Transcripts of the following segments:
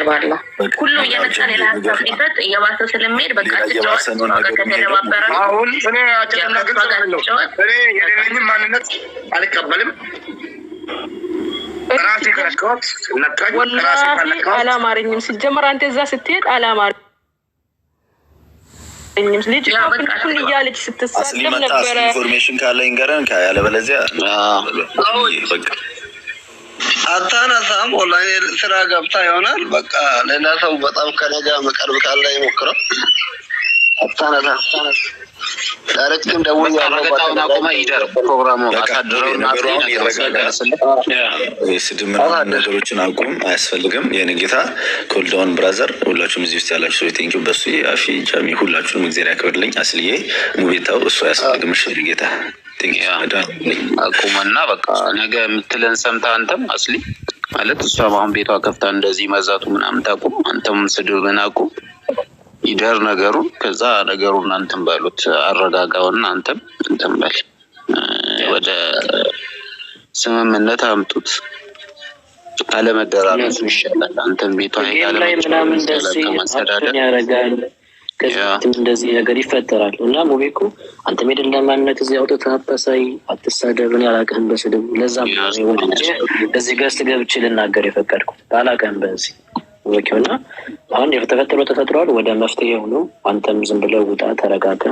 ባላ ሁሉ እየመጣ ሌላ ሀሳብ ሲፈጥ እየባሰ ስለሚሄድ በቃ ትጫወት ከተደባበረ አሁን እኔ የሌለኝም ማንነት አልቀበልም። ራሴ ከለካሁት ነካኝ። ራሴ ከለካሁት አላማረኝም። ሲጀመር አንተ እዛ ስትሄድ አላማረኝም። ልጅ ሁሉ እያለች ስትሳደብ ነበረ። ኢንፎርሜሽን ካለኝ ገረን ያለበለዚያ በቃ አታነሳም። ወላሂ ስራ ገብታ ይሆናል። በቃ ሌላ ሰው በጣም ከነጋ መቀርብ ካለ ይሞክረው። አታነሳ ዳይሬክትም ደውዬ አረጋጋውና ቆማ ይደር ፕሮግራሙ አሳድረውና ነገሮችን አቁም፣ አያስፈልግም። የኔ ጌታ ኮልዳውን ብራዘር፣ ሁላችሁም እዚህ ውስጥ ያላችሁ ሰው ቴንኪው። በሱ አፊ ጃሚ ሁላችሁንም እግዚአብሔር ያክብርልኝ። አስልዬ ሙቤታው እሱ አያስፈልግም። እሺ ጌታ አቁመና በቃ ነገ የምትለን ሰምታ አንተም አስሊ ማለት እሷ አሁን ቤቷ ከፍታ እንደዚህ መዛቱ ምናምን ታቁም። አንተም ስድብህን አቁም። ይደር ነገሩ። ከዛ ነገሩን አንተም ባሉት አረጋጋውና አንተም በል ወደ ስምምነት አምጡት። አለመደራረሱ ይሻላል። አንተም ቤቷ ምናምን እንደዚህ ያረጋል። ከዚህም እንደዚህ ነገር ይፈጠራል እና ሙቤኮ አንተ ሜድን ለማንነት እዚህ አውጥተህ አታሳይ፣ አትሳደብን። ያላቀህን በስድብ ለዛም እዚህ ገስት ገብቼ ልናገር የፈቀድኩት አላቀህን በዚህ ወኪውና አሁን የተፈጠረው ተፈጥሯል። ወደ መፍትሄው ነው። አንተም ዝም ብለው ውጣ፣ ተረጋጋ።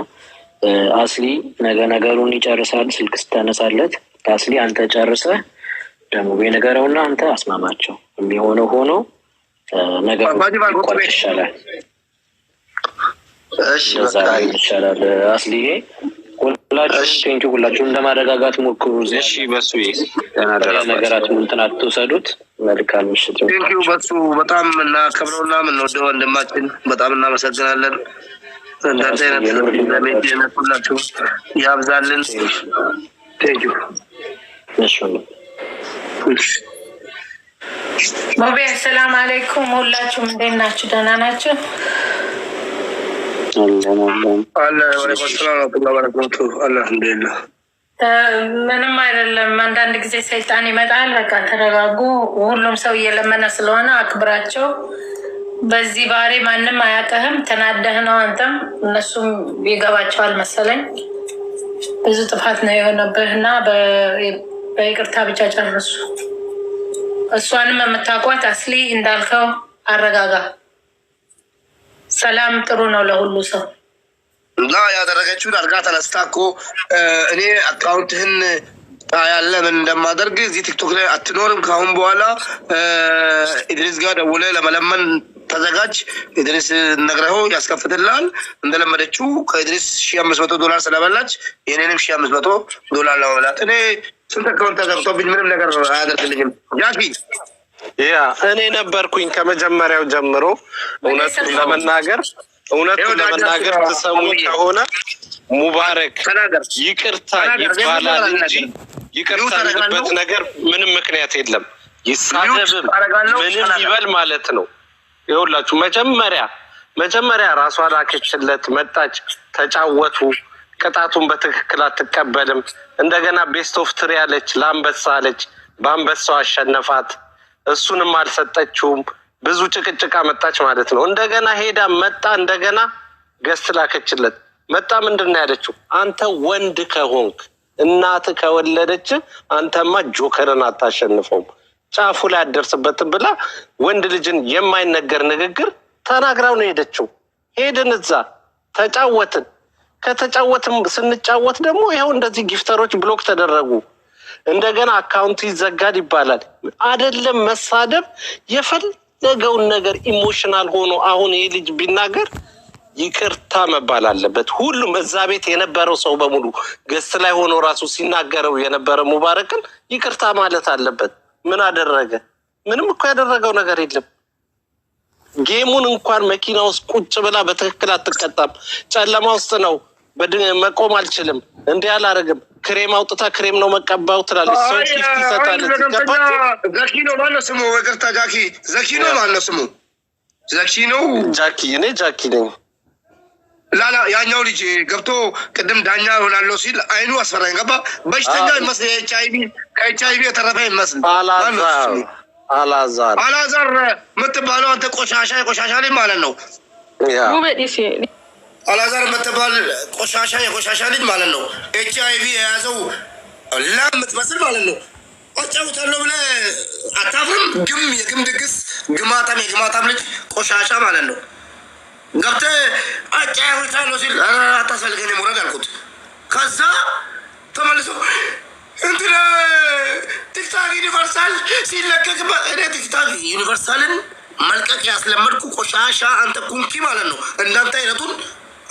አስሊ ነገ ነገሩን ይጨርሳል። ስልክ ስታነሳለት አስሊ አንተ ጨርሰህ ደግሞ በነገረውና አንተ አስማማቸው። የሚሆነው ሆኖ ነገሩ ይሻላል። እሺ በቃ ይሻላል። አስሊዬ ሁላችሁ እንደማረጋጋት ሞክሩ። እሺ በሱ ነገራቱን እንትን አትውሰዱት። መልካም ምሽት። ቴንኪው በሱ በጣም እናከብረውና የምንወደው ወንድማችን በጣም እናመሰግናለን። እንዳንተ አይነት ሁላችሁ ያብዛልን። ቴንኪው። ሙቤ ሰላም አለይኩም። ሁላችሁም እንዴት ናችሁ? ደህና ናችሁ? ምንም አይደለም። አንዳንድ ጊዜ ሰይጣን ይመጣል። በቃ ተረጋጉ። ሁሉም ሰው እየለመነ ስለሆነ አክብራቸው። በዚህ ባህሪ ማንም አያውቅህም። ተናደህ ነው አንተም እነሱም ይገባቸዋል መሰለኝ። ብዙ ጥፋት ነው የሆነብህና በይቅርታ ብቻ ጨርሱ። እሷንም የምታውቋት አስሊ እንዳልከው አረጋጋ። ሰላም ጥሩ ነው ለሁሉ ሰው። እና ያደረገችውን አድርጋ ተነስታ እኮ እኔ አካውንትህን ያለ ምን እንደማደርግ እዚህ ቲክቶክ ላይ አትኖርም ካሁን በኋላ ኢድሪስ ጋር ደውለህ ለመለመን ተዘጋጅ። ኢድሪስ ነግረኸው ያስከፍትልሃል። እንደለመደችው ከኢድሪስ $1500 ስለበላች የኔንም $1500 ለመብላት እኔ ስንት አካውንት ተዘግቶብኝ ምንም ነገር አያደርግልኝም። ያኪ እኔ ነበርኩኝ ከመጀመሪያው ጀምሮ። እውነቱን ለመናገር ተሰሙ ከሆነ ሙባረክ ይቅርታ ይባላል እንጂ ይቅርታ ያለበት ነገር ምንም ምክንያት የለም። ይሳደብ ምንም ይበል ማለት ነው። ይኸውላችሁ መጀመሪያ ራሷ ላከችለት፣ መጣች፣ ተጫወቱ። ቅጣቱን በትክክል አትቀበልም። እንደገና ቤስት ኦፍ ትሪ አለች፣ ለአንበሳ አለች። በአንበሳው አሸነፋት። እሱንም አልሰጠችውም። ብዙ ጭቅጭቃ መጣች ማለት ነው። እንደገና ሄዳ መጣ፣ እንደገና ገስት ላከችለት። መጣ ምንድን ነው ያለችው? አንተ ወንድ ከሆንክ እናት ከወለደች አንተማ ጆከርን አታሸንፈውም፣ ጫፉ ላይ አደርስበትም ብላ ወንድ ልጅን የማይነገር ንግግር ተናግራው ነው ሄደችው። ሄድን እዛ ተጫወትን። ከተጫወትም ስንጫወት ደግሞ ይኸው እንደዚህ ጊፍተሮች ብሎክ ተደረጉ። እንደገና አካውንቱ ይዘጋል ይባላል። አይደለም መሳደብ የፈለገውን ነገር ኢሞሽናል ሆኖ አሁን ይሄ ልጅ ቢናገር ይቅርታ መባል አለበት። ሁሉም እዛ ቤት የነበረው ሰው በሙሉ ገስት ላይ ሆኖ ራሱ ሲናገረው የነበረ ሙባረክን ይቅርታ ማለት አለበት። ምን አደረገ? ምንም እኮ ያደረገው ነገር የለም። ጌሙን እንኳን መኪና ውስጥ ቁጭ ብላ በትክክል አትቀጣም። ጨለማ ውስጥ ነው፣ መቆም አልችልም፣ እንዲህ አላረግም፣ ክሬም አውጥታ ክሬም ነው መቀባው ትላለች። ሰው ጊፍት ይሰጣለች። ዘኪ ነው ማለት ስሙ። ወቅርታ ጃኪ ዘኪ ነው ማለት ስሙ። ዘኪ ነው ጃኪ። እኔ ጃኪ ነኝ። ላላ ያኛው ልጅ ገብቶ ቅድም ዳኛ ሆናለሁ ሲል አይኑ አስፈራኝ። ገባ በሽተኛ ይመስል ከኤች አይቪ የተረፈ ይመስል አላዛር የምትባለው አንተ ቆሻሻ የቆሻሻ ልጅ ማለት ነው። አላዛር የምትባል ቆሻሻ የቆሻሻ ልጅ ማለት ነው። HIV የያዘው ላም የምትመስል ማለት ነው። አጫውታለሁ ብለህ አታፍርም? የግም ድግስ የግማታም ልጅ ቆሻሻ ማለት ነው። ገብተህ አጫውታለሁ ሲል አታስፈልገኝ ሙረድ አልኩት። ከዛ ተመልሶ እንትና ቲክታክ ዩኒቨርሳል ሲለቀቅበት እኔ ቲክታክ ዩኒቨርሳልን መልቀቅ ያስለመድኩ ቆሻሻ አንተ ኩንኪ ማለት ነው። እንዳንተ አይነቱን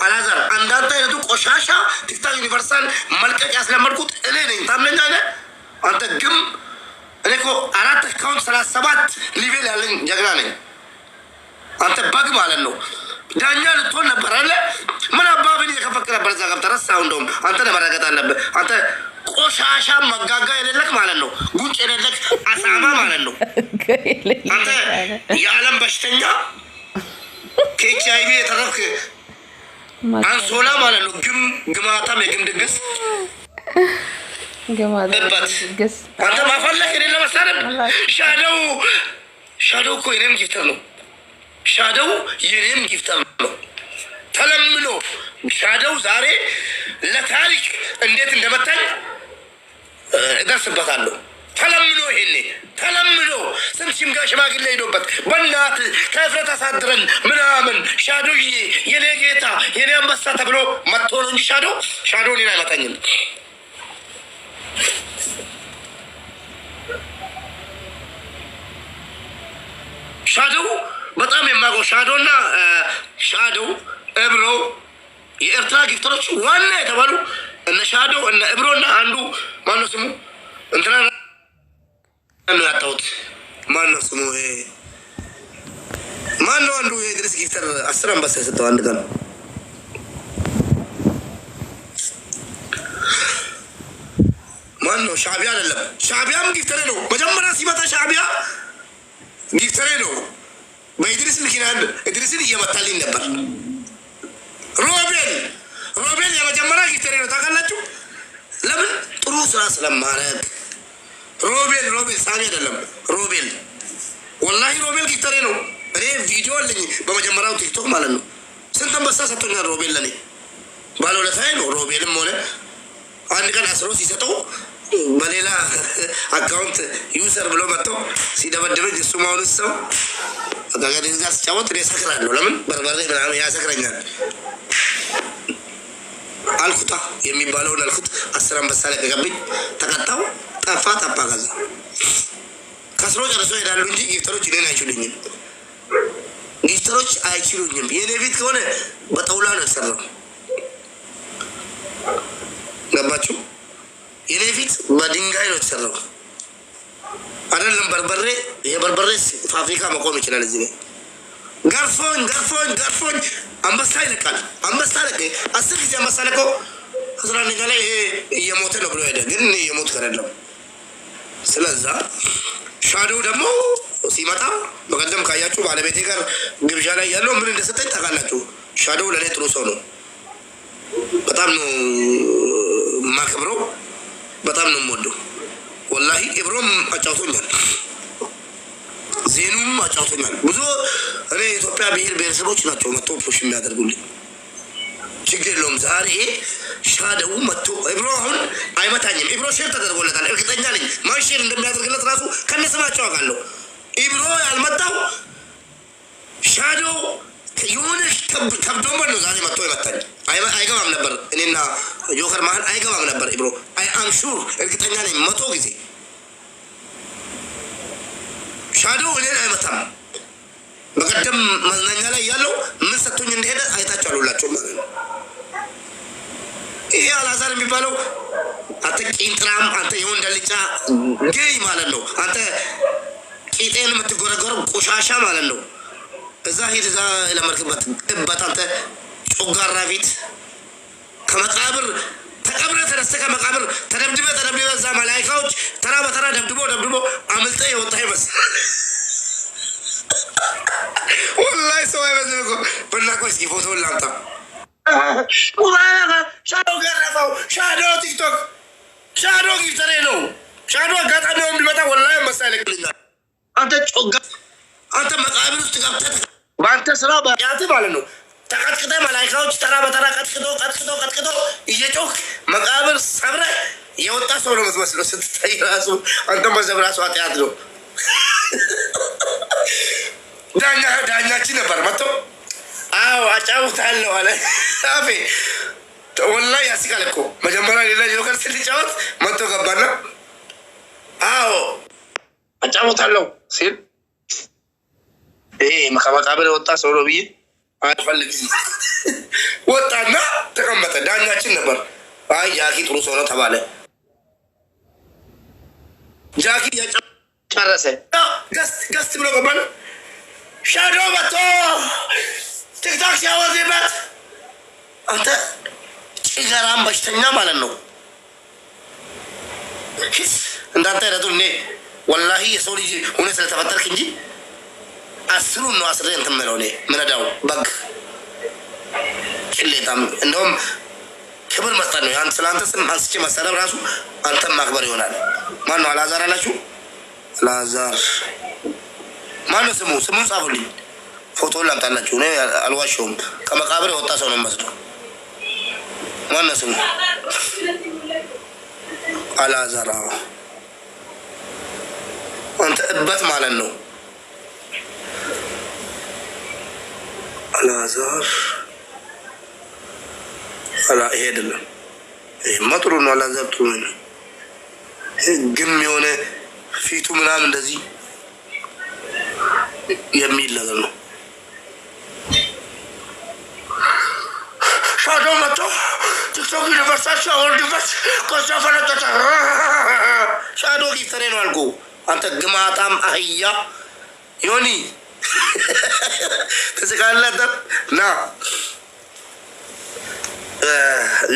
አላዛር እንዳንተ አይነቱ ቆሻሻ ቲክታክ ዩኒቨርሳል መልቀቅ ያስለመድኩት እኔ ነኝ። ታምነኛለህ አንተ ግም? እኔ እኮ 4 አካውንት 37 ሊቬል ያለኝ ጀግና ነኝ። አንተ በግ ማለት ነው። ዳኛ ልትሆን ነበር አለ። ምን አባብን እየከፈክ ነበር እዛ ገብተህ ረሳኸው። እንደውም አንተ መረገጥ አለብህ። አንተ ቆሻሻ መጋጋ የሌለክ ማለት ነው። ጉንጭ የሌለክ አሳማ ማለት ነው። አንተ የዓለም በሽተኛ ከኤችአይቪ የተረፍክ አንሶላ ማለት ነው። ግማታም የግም ድግስ አንተ ማፈለክ የሌለ መሳረብ። ሻዶው እኮ የኔም ጊፍተር ነው። ሻዶው የኔም ጊፍተር ነው። ተለምኖ ሻዶው ዛሬ ለታሪክ እንዴት እንደመታኝ እደርስበታለሁ። ተለምኖ ይሄኔ ተለምኖ ስንት ሽማግሌ ሄዶበት በእናት ከእፍረት አሳድረን ምናምን ሻዶዬ የኔ ጌታ የኔ አንበሳ ተብሎ መጥቶ ነው እንጂ ሻዶው እኔን አይመታኝም። ሻዶው በጣም የማውቀው ሻዶና ሻዶው እብሮ የኤርትራ ጊፍተሮች ዋና የተባሉ እነ ሻዶው እነ እብሮና አንዱ ማነው ስሙ እንትና ነው ያጣሁት። ማነው ስሙ ማነው አንዱ የድረስ ጊፍተር 10 አንበሳ የሰጠው አንድ ቀን ማነው? ሻዕቢያ አይደለም። ሻዕቢያም ጊፍተሬ ነው። መጀመሪያ ሲመጣ ሻዕቢያ ጊፍተሬ ነው። በኢድሪስ ምክንያት ኢድሪስን እየመታልኝ ነበር። ሮቤል የመጀመሪያ ጊፍተሬ ነው። ታውቃላችሁ ለምን? ጥሩ ስራ ስለማረግ። ሮቤል ሳሚ አይደለም። ሮቤል ወላሂ ሮቤል ጊፍተሬ ነው። እኔ ቪዲዮ አለኝ በመጀመሪያው ቲክቶክ ማለት ነው። ስንት አንበሳ ሰጥቶኛል ሮቤል ለኔ ባለውለታዬ ነው። ሮቤልም ሆነ አንድ ቀን አስሮ ሲሰጠው በሌላ አካውንት ዩዘር ብሎ መጥቶ ሲደበድበኝ እሱ ማሁን ሰው አጋጋዴ ጋር ሲጫወት እኔ ሰክራለሁ። ለምን በርበሬ ምናምን ያሰክረኛል አልኩታ የሚባለውን አልኩት። 10 አንበሳ ለቀቀብኝ። ተቀጣው። ጠፋ ከዛ ከስሮ ጨርሶ ይሄዳሉ እንጂ ጊፍተሮች እኔን አይችሉኝም። ጊፍተሮች አይችሉኝም። የኔ ቤት ከሆነ በጠውላ ነው የተሰራው። ገባችሁ? የኔ ፊት በድንጋይ ነው የተሰራው። አይደለም በርበሬ የበርበሬ ፋብሪካ መቆም ይችላል። እዚህ ላይ ገርፎኝ አንበሳ ይለቃል። አንበሳ ለቀ 10 ጊዜ አንበሳ ለቆ 11 ላይ እየሞተ ነው ብሎ ሄደ። ግን እየሞት ከረለም። ስለዛ ሻዶው ደግሞ ሲመጣ በቀደም ካያችሁ ባለቤቴ ጋር ግብዣ ላይ ያለው ምን እንደሰጠኝ ታውቃላችሁ። ሻዶው ለኔ ጥሩ ሰው ነው። በጣም ነው ማከብረው። በጣም ነው የምወደው። ወላሂ ኢብሮም አጫውቶኛል፣ ዜኑም አጫውቶኛል። ብዙ እኔ የኢትዮጵያ ብሔር ብሔረሰቦች ናቸው መጥቶ ፑሽ የሚያደርጉልኝ። ችግር የለውም። ዛሬ ሻዶው መጥቶ ኢብሮ አሁን አይመታኝም። ኢብሮ ሼር ተደርጎለታል። እርግጠኛ ነኝ ማን ሼር እንደሚያደርግለት ራሱ ከነስማቸው አውቃለሁ። ኢብሮ ያልመጣው ሻዶው የሆነ ከብዶመን ነው ዛሬ መጥቶ ይመታኝ። አይገባም ነበር እኔና ጆከር መሀል አይገባም ነበር። ኢብሮ አይ አም ሹር እርግጠኛ ነኝ 100 ጊዜ ሻዶው እኔን አይመታም። በቀደም መዝናኛ ላይ ያለው ምን ሰጥቶኝ እንደሄደ አይታችኋል ሁላችሁም ማለት ነው። ይሄ አላዛር የሚባለው አንተ ቂንጥራም፣ አንተ የወንድ ልጫ ገይ ማለት ነው። አንተ ቂጤን የምትጎረጎረው ቆሻሻ ማለት ነው። እዛ ሄድ እዛ ለመርክበት እበት አንተ ጮጋራ ፊት ከመቃብር ተቀብረ ተነስተ ከመቃብር ተደብድበ እዛ መላይካዎች ተራ በተራ ደብድቦ አምልጠ የወጣ ይመስል ወላሂ ሰው አይመስልም እኮ። በላቆስ ፎቶውን ላምጣ። ሻዶ ገረፈው። ሻዶ ቲክቶክ ሻዶ ጊፍተሬ ነው። ሻዶ አጋጣሚ ቢመጣ ወላሂ አንበሳ ይለቅልኛል። አንተ ጮጋ አንተ መቃብር ውስጥ ገብተህ በአንተ ስራ በያት ማለት ነው ተቀጥቅጠ መላይካዎች ተራ በተራ ቀጥቅጦ እየጮክ መቃብር ሰብረ የወጣ ሰው ነው የምትመስለው ስትታይ ራሱ አንተ መዘብ ራሱ ኃጢአት ነው። ዳኛችን ነበር መጥቶ አዎ አጫውታለሁ አለ። አፌ ወላሂ ያስቃል እኮ መጀመሪያ ሌላ ጆከር ስንጫወት መጥቶ ገባና አዎ አጫውታለሁ ሲል ከመቃብር የወጣ ሰው ነው ብዬ አልፈልግም። ወጣና ተቀመጠ። ዳኛችን ነበር። አይ ጃኪ ጥሩ ሰው ነው ተባለ። ጃኪ ጨረሰ። ገስት ብሎ ገባን። ሻዶ መጥቶ ቲክቶክ ሲያወዜበት አንተ ጭገራም በሽተኛ ማለት ነው። እንዳንተ አይነቱ እኔ ወላሂ የሰው ልጅ ሆነ ስለተፈጠርክ እንጂ አስሩን ነው አስሬ እንትን የምለው እኔ ምነዳው በግ ጭሌታም እንደውም ክብር መስጠት ነው። ያን ስለአንተ ስም አንስቼ መሰረብ ራሱ አንተም ማክበር ይሆናል። ማን ነው አልዓዛር አላችሁ? አልዓዛር ማነው ስሙ? ስሙን ጻፉልኝ፣ ፎቶውን ላምጣላችሁ። እኔ አልዋሸውም። ከመቃብር የወጣ ሰው ነው መስለው። ማነው ስሙ? አልዓዛር። አንተ እበት ማለት ነው። አልዓዛር ይሄ አይደለም። ይሄማ ጥሩ ነው። አልዓዛር ጥሩ ነው። ግን የሆነ ፊቱ ምናምን እንደዚህ የሚል ነገር ነው። ሻዶ መጥቶ ቲክቶክ ዩኒቨርሳቸው አወርድበት ከዛ ፈለጠጠ። ሻዶ ጊፍተሬ ነው አልኩ። አንተ ግማታም አህያ ዮኒ ትስቃለህ ና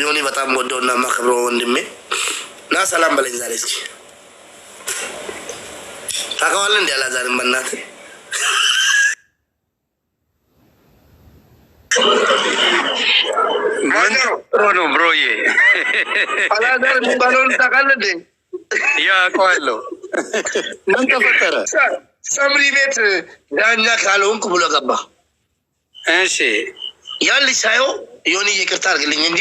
ዮኒ በጣም ወደውና ማከብረው ወንድሜ ና ሰላም በለኝ ዛሬ። እስኪ ታውቀዋለህ እንዴ አልዓዛርን? በእናትህ ምን ነው ብሮዬ? አልዓዛር የሚባለውን ታውቃለህ እንዴ? ያ አውቀዋለሁ። ምን ተፈጠረ? ሰምሪ ቤት ዳኛ ካልሆንኩ ብሎ ገባ። እሺ ያን ልጅ ሳየው ዮኒ ይቅርታ አድርግልኝ እንጂ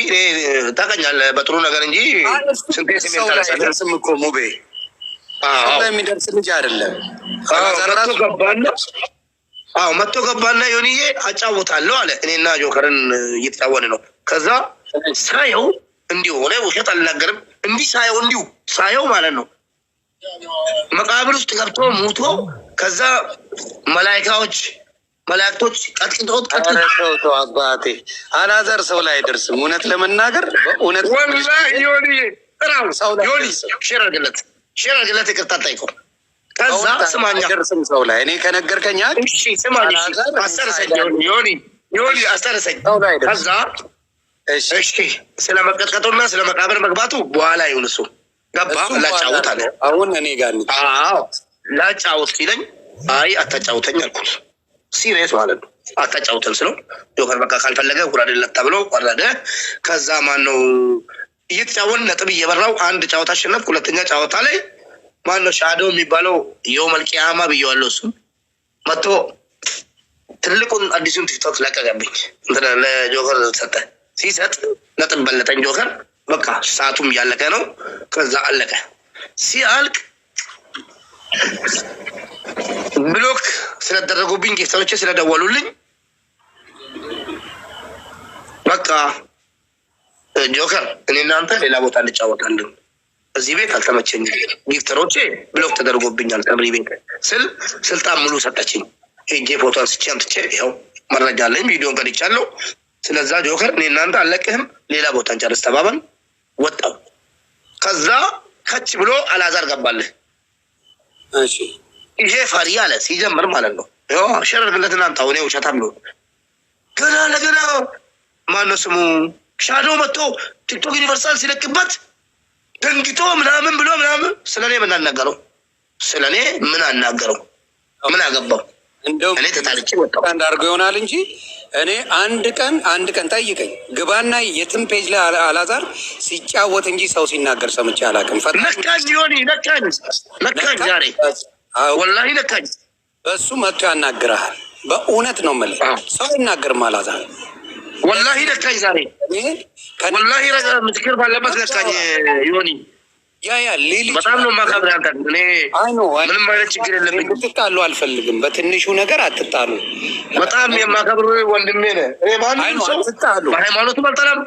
ታውቀኛለህ በጥሩ ነገር እንጂ ስንቴ ስሜን ታነሳለህ? ስም እኮ ሙቤ የሚደርስ ልጅ አይደለም። መጥቶ ገባና ዮኒዬ አጫውታለሁ አለ። እኔና ጆከርን እየተጫወን ነው። ከዛ ሳየው እንዲሁ ሆነ ውሸት አልናገርም። እንዲህ ሳየው ማለት ነው መቃብር ውስጥ ገብቶ ሙቶ ከዛ መላእክቶች ቀጥቅጦት አባቴ አልዓዛር ሰው ላይ አይደርስም። እውነት ለመናገር በእውነት ዮኒ ሼር አድርግለት ይቅርታ ጠይቀው። ከዛ ስማኛ አይደርስም ሰው ላይ እኔ ከነገርከኝ እሺ ስማኝ አስተርሰኝ ዮኒ አስተርሰኝ። ከዛ እሺ ስለ መቀጥቀጡና ስለ መቃብር መግባቱ በኋላ ይሁን እሱ ገባ ላጫውት አለ። አሁን እኔ ጋር ላጫውት ሲለኝ አይ አታጫውተኝ አልኩት። ሲሪየስ ማለት ነው። አታጫውተን ስለው ጆከር በቃ ካልፈለገ ጉራዴለት ተብሎ ቆረደ። ከዛ ማነው እየተጫወን ነጥብ እየበራው አንድ ጫወታ አሸነፍኩ። ሁለተኛ ጫወታ ላይ ማነው ሻዶ የሚባለው የውመል ቂያማ ብየዋለሁ። እሱም መጥቶ ትልቁን አዲሱን ቲክቶክ ለቀቀብኝ። እንትን ለጆከር ሰጠ። ሲሰጥ ነጥብ በለጠኝ ጆከር። በቃ ሰዓቱም እያለቀ ነው። ከዛ አለቀ። ሲያልቅ ብሎክ ስለደረጉብኝ ጌታዎቼ ስለደወሉልኝ በቃ ጆከር እኔ እናንተ ሌላ ቦታ እንጫወታለን፣ እዚህ ቤት አልተመቸኝም፣ ጊፍተሮቼ ብሎክ ተደርጎብኛል ተምሪ ቤት ስል ስልጣን ሙሉ ሰጠችኝ። ሄጄ ፎቶ አንስቼ አምጥቼ ይኸው መረጃ አለኝ፣ ቪዲዮን ቀድቻለሁ። ስለዛ ጆከር እኔ እናንተ አለቅህም፣ ሌላ ቦታ እንጨርስ ተባባል። ወጣው። ከዛ ከች ብሎ አልዓዛር ገባልህ። እሺ ይሄ ፈሪ አለ ሲጀምር ማለት ነው። ያው ሸረርግለትና አንታው ነው ውሸታም ነው። ገና ለገና ማነው ስሙ ሻዶ መጥቶ ቲክቶክ ዩኒቨርሳል ሲለቅበት ደንግጦ ምናምን ብሎ ምናምን ስለኔ ምን አናገረው? ስለኔ ምን አናገረው? ምን አገባው? እንደው እኔ ተጣልቼ ወጣሁ እንዳርገው ይሆናል እንጂ እኔ አንድ ቀን ጠይቀኝ ግባና የትም ፔጅ ላይ አልዓዛር ሲጫወት እንጂ ሰው ሲናገር ሰምቼ አላውቅም። ነካኝ ዮኒ ነካኝ ዛሬ ወላሂ ነካኝ። በሱ መጥቶ ያናግርሃል። በእውነት ነው የምልህ ሰው ይናገርም አላዛር ወላሂ ነካኝ ዛሬ ወላሂ ምስክር ባለበት ነካኝ ዮኒ ያ ሊሊ በጣም ነው ማከብር አንተ እኔ ምንም አይነት ችግር የለብኝም። ትጣሉ አልፈልግም። በትንሹ ነገር አትጣሉ። በጣም የማከብር ወንድሜ ነህ። እኔ ማንም ሰው ትጣሉ በሃይማኖቱ አልጠላም።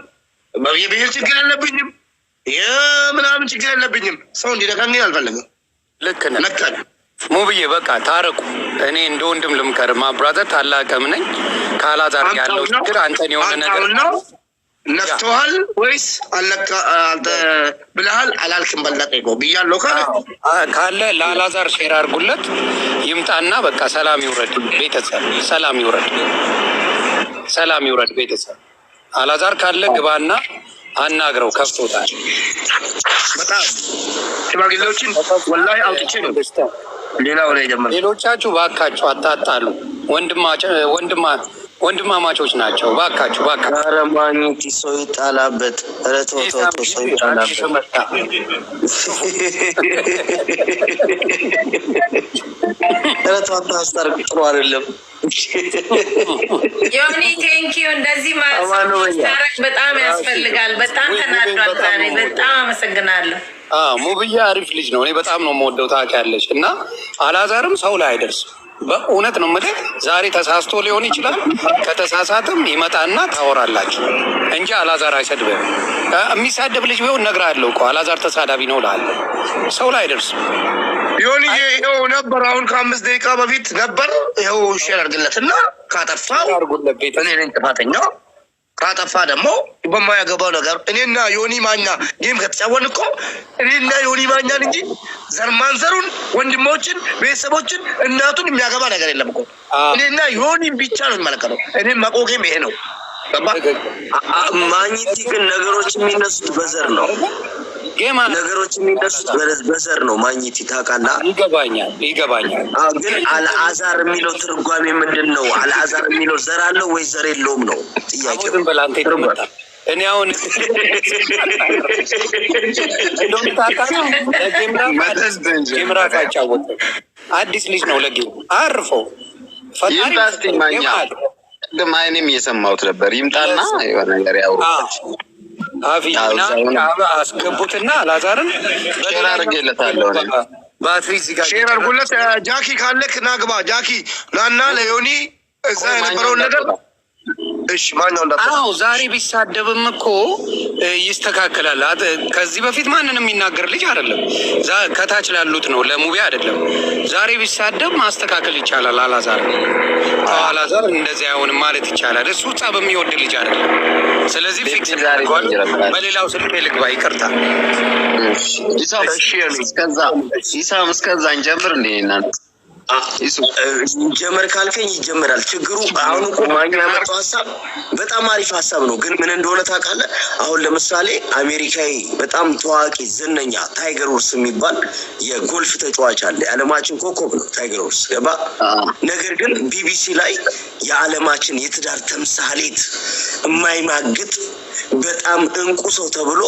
የብሔር ችግር የለብኝም። የምናምን ችግር የለብኝም። ሰው እንዲነካኝ አልፈልግም። ልክ ነህ ሙብዬ በቃ ታረቁ። እኔ እንደ ወንድም ልምከርማ ብራዘር ታላቅም ነኝ። ካላዛር ያለው ችግር አንተን የሆነ ነገር ነክቶሃል ወይስ አለቀ አንተ ብለሃል አላልክም? በለቀቀው ብያለሁ ካለ ለአላዛር ሼር አድርጉለት ይምጣና በቃ ሰላም ይውረድ ቤተሰብ፣ ሰላም ይውረድ፣ ሰላም ይውረድ ቤተሰብ። አላዛር ካለ ግባና አናግረው፣ ከፍቶታል በጣም ሽማግሌዎችን ወላሂ አውጥቼ ነው ሌላው ላይ ጀመረ። ሌሎቻችሁ ባካችሁ አታጣሉ። ወንድማማቾች ናቸው። ባካችሁ ኧረ ማግኘት ሰው ይጣላበት። ኧረ ተው ሰው ይጣላበት። ኧረ ተው አታስታርቅ፣ ጥሩ አይደለም። ዮኒ ቴንኪዩ። እንደዚህ ማስታረቅ በጣም ያስፈልጋል። በጣም ተናዷል ዛሬ። በጣም አመሰግናለሁ። ሙብዬ አሪፍ ልጅ ነው። እኔ በጣም ነው የምወደው ታውቂያለሽ። እና አላዛርም ሰው ላይ አይደርስም። በእውነት ነው የምልህ። ዛሬ ተሳስቶ ሊሆን ይችላል። ከተሳሳትም ይመጣና ታወራላችሁ እንጂ አላዛር አይሰድብም። የሚሳደብ ልጅ ቢሆን እነግርሃለሁ እኮ አላዛር ተሳዳቢ ነው እልሃለሁ። ሰው ላይ አይደርስም። ዮኒዬ ይኸው ነበር። አሁን ከ5 ደቂቃ በፊት ነበር። ይኸው ሼር አድርግለት እና ካጠፋው እኔ ነኝ ጥፋተኛው። ካጠፋ ደግሞ በማያገባው ነገር እኔና ዮኒ ማኛ ጌም ከተጫወን እኮ እኔና ዮኒ ማኛን እንጂ ዘርማንዘሩን ወንድሞችን፣ ቤተሰቦችን፣ እናቱን የሚያገባ ነገር የለም እኮ። እኔና ዮኒ ብቻ ነው የሚመለከተው። እኔም ማቆጌም ይሄ ነው። ማግኘት ግን ነገሮች የሚነሱት በዘር ነው። ነገሮች የሚነሱት በዘር ነው። ማግኘት ታውቃለህ? ይገባኛል። ግን አልዓዛር የሚለው ትርጓሜ ምንድን ነው? አልዓዛር የሚለው ዘር አለው ወይ ዘር የለውም ነው ጥያቄው። እኔ አሁን ጌምራ ካጫወት አዲስ ልጅ ነው ለጌም አርፈው አይኔም እየሰማሁት ነበር። ይምጣና የሆነ ነገር ያው አስገቡትና አላዛርን ሼር አድርጌለታለሁ። ሼር አድርጉለት። ጃኪ ካለክ ናግባ። ጃኪ ናና ለዮኒ እዛ የነበረውን ነገር እሺ ማኛው አዎ ዛሬ ቢሳደብም እኮ ይስተካከላል። ከዚህ በፊት ማንንም የሚናገር ልጅ አይደለም። ከታች ላሉት ነው፣ ለሙቤ አይደለም። ዛሬ ቢሳደብ ማስተካከል ይቻላል። አላዛር እንደዚህ አይሆንም ማለት ይቻላል። እሱ ጸብ የሚወድ ልጅ አይደለም። ስለዚህ ፊክስ በሌላው ስልክ ልግባ። ይቅርታ ኢሳም እስከዛ እንጀምር እንዴ እናንተ ጀመር ካልከኝ ይጀምራል። ችግሩ አሁን እኮ ማኛ ያመጣው ሀሳብ በጣም አሪፍ ሀሳብ ነው። ግን ምን እንደሆነ ታውቃለህ? አሁን ለምሳሌ አሜሪካዊ በጣም ታዋቂ ዝነኛ ታይገር ውድስ የሚባል የጎልፍ ተጫዋች አለ። የዓለማችን ኮከብ ነው ታይገር ውድስ ገባ። ነገር ግን ቢቢሲ ላይ የዓለማችን የትዳር ተምሳሌት የማይማግጥ በጣም እንቁ ሰው ተብሎ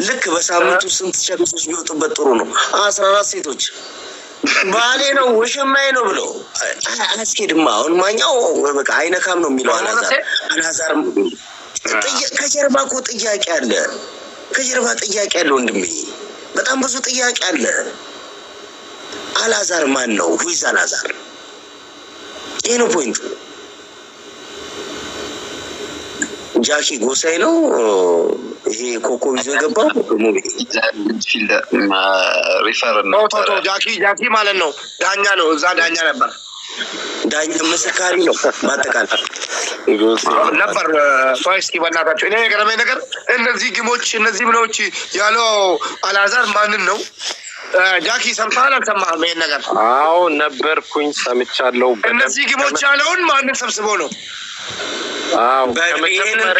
ልክ በሳምንቱ ስንት ሸክሶች ቢወጡበት ጥሩ ነው 14 ሴቶች ባሌ ነው ውሽማዬ ነው ብሎ አያስኬድማ። አሁን ማኛው በቃ አይነካም ነው የሚለው አላዛር። ከጀርባ እኮ ጥያቄ አለ። ከጀርባ ጥያቄ አለ ወንድሜ፣ በጣም ብዙ ጥያቄ አለ። አላዛር ማን ነው? ሁይዝ አላዛር። ይሄ ነው ፖይንቱ። ጃኪ ጎሳይ ነው ይሄ ኮኮብ ይዞ የገባው ሪፈር ነው። ጃኪ ማለት ነው ዳኛ ነው። እዛ ዳኛ ነበር። ዳኛ መስካሪ ነው ማጠቃለል ነበር። እስኪ በእናታቸው እኔ የገረመኝ ነገር እነዚህ ግሞች እነዚህ ምኖች ያለው አልዓዛር ማንን ነው? ጃኪ ሰምተሃል አልሰማህም? ይሄን ነገር አዎ ነበርኩኝ፣ ሰምቻለሁ። እነዚህ ግሞች ያለውን ማንን ሰብስቦ ነው?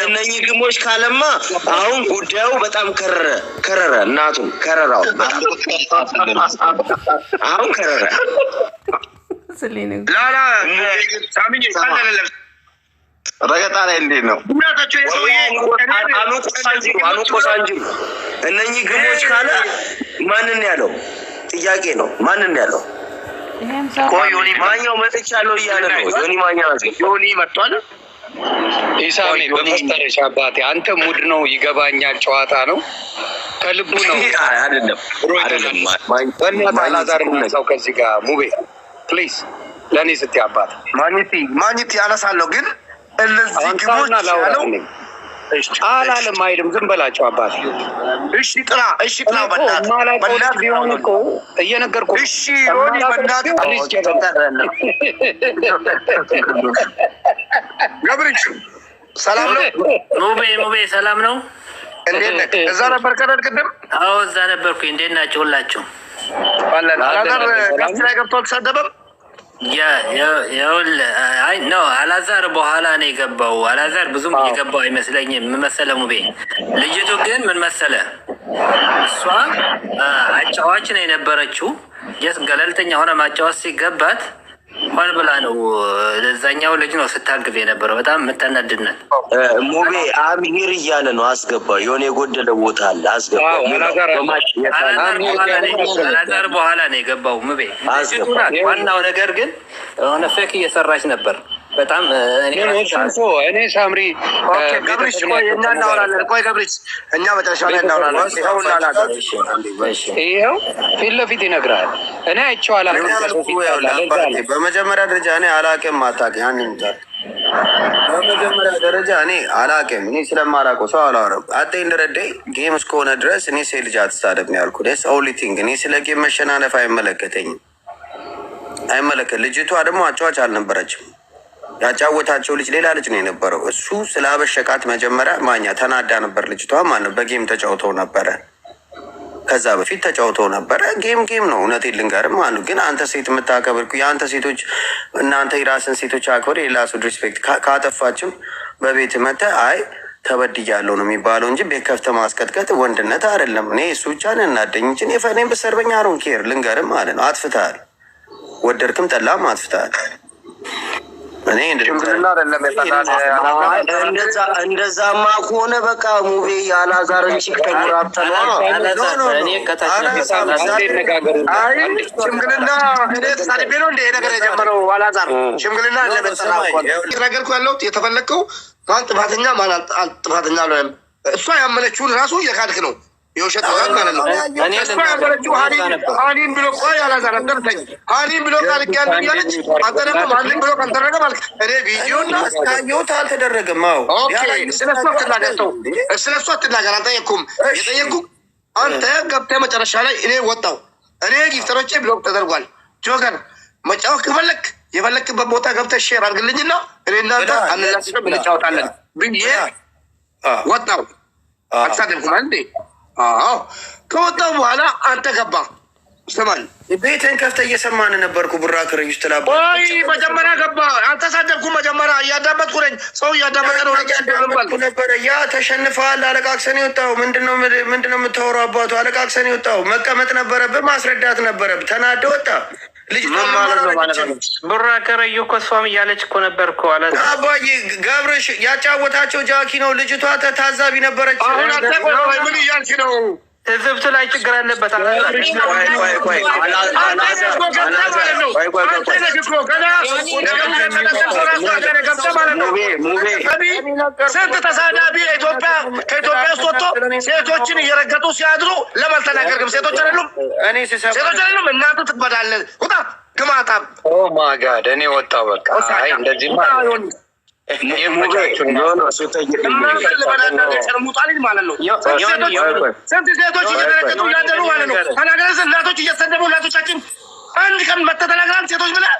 እነኚህ ግሞች ካለማ አሁን ጉዳዩ በጣም ከረረ። እናቱን ከረራው አሁን ከረረ። ላላ ሳሚኝ ካለለ ረገጣ ላይ እንዴት ነው አኑቆሳንጅ እነኚህ ግሞች ካለ ማንን ያለው ጥያቄ ነው። ማንን ያለው ቆይ ዮኒ ማኛው መጥቻለሁ እያለ ነው። ዮኒ ማኛ ዮኒ መጥቷል። ኢሳሚ በመስተረሻ አባቴ አንተ ሙድ ነው ይገባኛል። ጨዋታ ነው ከልቡ ነው አይደለም። በእናትህ አላዛር ሰው ከዚህ ጋር ሙቤ ፕሊዝ ለእኔ ስትይ አባት ማግኘት ያነሳለሁ ግን እነዚህ ግቦች ያለው አላለም አይልም። ዝም በላቸው አባት። እሺ ጥራ በእናትህ ቢሆን እኮ እየነገርኩህ። እሺ ዮኒ በእናትህ ገብርሽ ሰላም ነው? ሙቤ ሰላም ነው? እንዴት ነህ? እዛ ነበር ቀደድ ቅድም? አዎ እዛ ነበርኩኝ። እንዴት ናችሁ ሁላችሁ? አላዛር ከስ ላይ ገብቶ አልተሳደበም? አይ ነው አላዛር በኋላ ነው የገባው። አላዛር ብዙም የገባው አይመስለኝም። ምን መሰለህ ሙቤ፣ ልጅቱ ግን ምን መሰለህ እሷ አጫዋች ነው የነበረችው። ገለልተኛ ሆነ ማጫወት ሲገባት ሆን ብላ ነው ለዛኛው ልጅ ነው ስታግዝ የነበረው። በጣም የምታናድናት ሙቤ አምሂር እያለ ነው። አስገባ የሆነ የጎደለ ቦታ አለ። አስገባ አላዛር በኋላ ነው የገባው ሙቤ። ዋናው ነገር ግን ሆነ ፌክ እየሰራች ነበር በጣም እኔ ሳምሪ ገብሪሽ ቆይ እኛ እናወራለን። ቆይ ገብሪሽ እኛ መጨረሻ ላይ እናወራለን። ይኸው ፊት ለፊት ይነግራል። እኔ አይቼው አላውቅም። በመጀመሪያ ደረጃ እኔ አላውቅም። አታውቅም ያንን ይዛል። በመጀመሪያ ደረጃ እኔ አላውቅም። እኔ ስለማላውቀው ሰው አላወራም። አጤን ድረዳይ ጌም እስከሆነ ድረስ እኔ ሴት ልጅ አትሳደብ ነው ያልኩት። ደስ ኦንሊቲንግ እኔ ስለ ጌም መሸናነፍ አይመለከተኝም። ልጅቷ ደግሞ አጫዋች አልነበረችም። ያጫወታቸው ልጅ ሌላ ልጅ ነው የነበረው። እሱ ስላበሸቃት መጀመሪያ ማኛ ተናዳ ነበር። ልጅቷ ማነው በጌም ተጫውተው ነበረ። ከዛ በፊት ተጫውተው ነበረ። ጌም ነው። እውነቴን ልንገርም አሉ። ግን አንተ ሴት የምታከብር የአንተ ሴቶች እናንተ የራስን ሴቶች አክብር፣ የሌላ ሰው ዲስፔክት ካጠፋችም በቤት መተህ አይ ተበድያለሁ ነው የሚባለው እንጂ ቤት ከፍተህ ማስቀጥቀጥ ወንድነት አይደለም። እኔ እሱ ብቻ ነው እናደኝ እንጂ እኔ ብሰርበኛ አሮን ኬር ልንገርም ማለት ነው። አጥፍተሃል፣ ወደድክም ጠላም አጥፍተሃል። እኔ እንደዛማ ከሆነ በቃ ሙቤ የአላዛርን ቺክ ተጉራብተን ሽምግልና ተሳድቤ ነው እንደ ነገር የጀመረው አላዛር። ሽምግልና ነገርኩ ያለሁት የተፈለግከው ማን ጥፋተኛ ማን ጥፋተኛ ነው። እሷ ያመነችውን ራሱ የካድክ ነው። የውሸት ማለት ነው። እሷ ያመነችው ሀኒን ብሎ ቆይ አላዛር አደርተኝ ሀኒን ብሎ ካልክ ያለው ያለች አንተ ደግሞ ማንም ብሎ ካልተደረገ ማለት እኔ ቪዲዮና ታየውት አልተደረገም። ስለሷ አትናገር። አልጠየኩም። የጠየኩህ አንተ ገብተህ መጨረሻ ላይ እኔ ወጣው እኔ ጊፍተሮቼ ብሎክ ተደርጓል። ጆከር መጫወት ከፈለክ የፈለክበት ቦታ ገብተህ ሼር አድርግልኝና እኔ እናንተ አንላችንም እንጫወታለን ብዬ ወጣው። አትሳደብኩም እንዴ? ከወጣው በኋላ አንተ ገባ። ስማን ቤትን ከፍተህ እየሰማን ነበርኩ። ቡራ ክረዩስ ትላባ ወይ መጀመሪያ ገባ። አልተሳደብኩም። መጀመሪያ እያዳመጥኩ ነኝ። ሰው እያዳመጠ ነው ነበረ። ያ ተሸንፈሃል። አለቃቅሰን የወጣው ምንድነው የምታወራው? አባቱ አለቃቅሰን የወጣው መቀመጥ ነበረብህ፣ ማስረዳት ነበረብህ። ተናደ ወጣ። ልጅ ቡራ ከረዩ እኮ እሷም እያለች እኮ ነበር እኮ አለ አባዬ ገብረሽ ያጫወታቸው ጃኪ ነው። ልጅቷ ታዛቢ ነበረች። ምን እያልሽ ነው? ትዝብቱ ላይ ችግር አለበት። ስንት ተሳዳቢ ከኢትዮጵያ ውስጥ ወጥቶ ሴቶችን እየረገጡ ሲያድሩ ለምን አልተናገርክም? ሴቶች አይደሉም? ሴቶች አይደሉም? እናቱ ትበዳለህ። ውጣ ግማታም። ኦ ማይ ጋድ እኔ ወጣሁ። በቃ አይ እንደዚህ ማለት እናቶች እየሰደቡ እናቶቻችን አንድ ቀን መተህ ተናግራል። ሴቶች ብለህ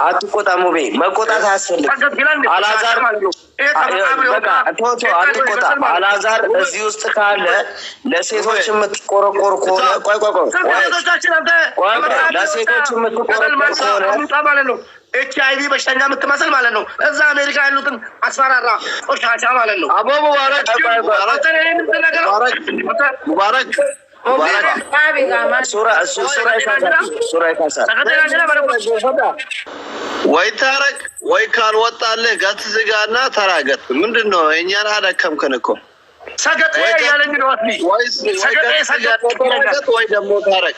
አትቆጣ ሙቤ። መቆጣት አያስፈልግም። አላዛር እዚህ ውስጥ ካለ ለሴቶች የምትቆረቆር ከሆነ ለሴቶች የምትቆረቆር ከሆነ ኤች አይ ቪ በሽተኛ የምትመስል ማለት ነው። እዛ አሜሪካ ያሉትን አስፈራራ ቆሻሻ ማለት ነው። አቦ ሙባረክ ወይ ታረቅ ወይ ካልወጣልህ ገት ዝጋና ተራገጥ። ምንድን ነው የእኛን አደከምክን እኮ ሰገጤ ያለኝ ነው አትሊ ሰገጤ ወይ ደግሞ ታረቅ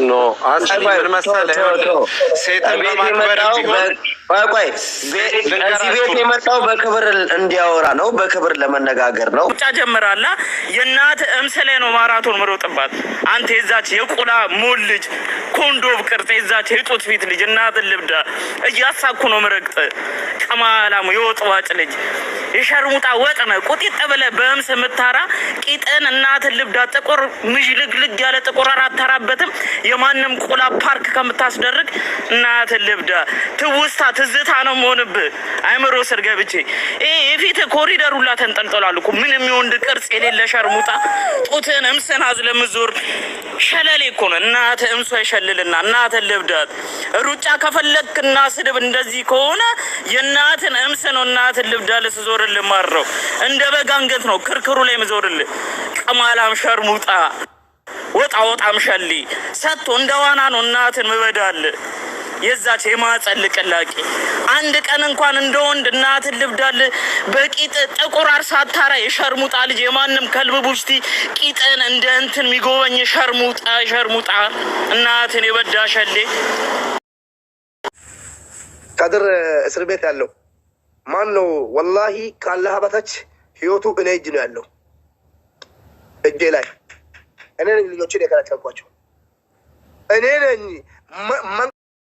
ኖ አንተ ምን መሰለህ ሴትን በማክበር ቆይ እዚህ ቤት የመጣው በክብር እንዲያወራ ነው፣ በክብር ለመነጋገር ነው። ቁጫ ጀምራላ የእናት እምስሌ ነው ማራቶን ምሮጥባት አንተ የዛች የቁላ ሞል ልጅ ኮንዶብ ቅርጽ የዛች የጡት ፊት ልጅ እናትን ልብዳ እያሳኩ ነው ምረግጥ ቀማላሙ የወጥዋጭ ልጅ የሸርሙጣ ወጥነ ቁጢጥ ብለህ በእምስ ምታራ ቂጥን እናትን ልብዳ ጥቁር ምጅልግልግ ያለ ጥቁር አራተራበትም የማንም ቆላ ፓርክ ከምታስደርግ እናትን ልብዳ ትውስታ ትዝታ ነው መሆንብህ አይምሮ ስር ገብቼ የፊት ኮሪደር ሁላ ተንጠልጥሏል እኮ ምንም የወንድ ቅርጽ የሌለ ሸርሙጣ ጡትን እምስን አዝለምዞር ሸለሌ እኮ ነው እናትህ እምሷ ይሸልልና እናትን ልብዳት ሩጫ ከፈለክና ስድብ እንደዚህ ከሆነ የእናትን እምስ ነው እናትን ልብዳ ልስዞርልህ ማረው እንደ በጋንገት ነው ክርክሩ ላይ ምዞርልህ ቀማላም ሸርሙጣ ወጣ ወጣም ሸሊ ሰጥቶ እንደዋና ነው እናትን ምበዳል የዛች የማጸል ቅላቂ አንድ ቀን እንኳን እንደወንድ እናትን ልብዳል በቂጥ ጥቁር አርሳታራ የሸርሙጣ ልጅ የማንም ከልብ ቡሽቲ ቂጥን እንደ እንትን የሚጎበኝ ሸርሙጣ እናትን የበዳ ሸሌ ከድር እስር ቤት ያለው ማን ነው? ወላሂ ካላህ በታች ህይወቱ እኔ እጅ ነው ያለው እጄ ላይ እኔ ልጆችን የከለከልኳቸው እኔ ነኝ።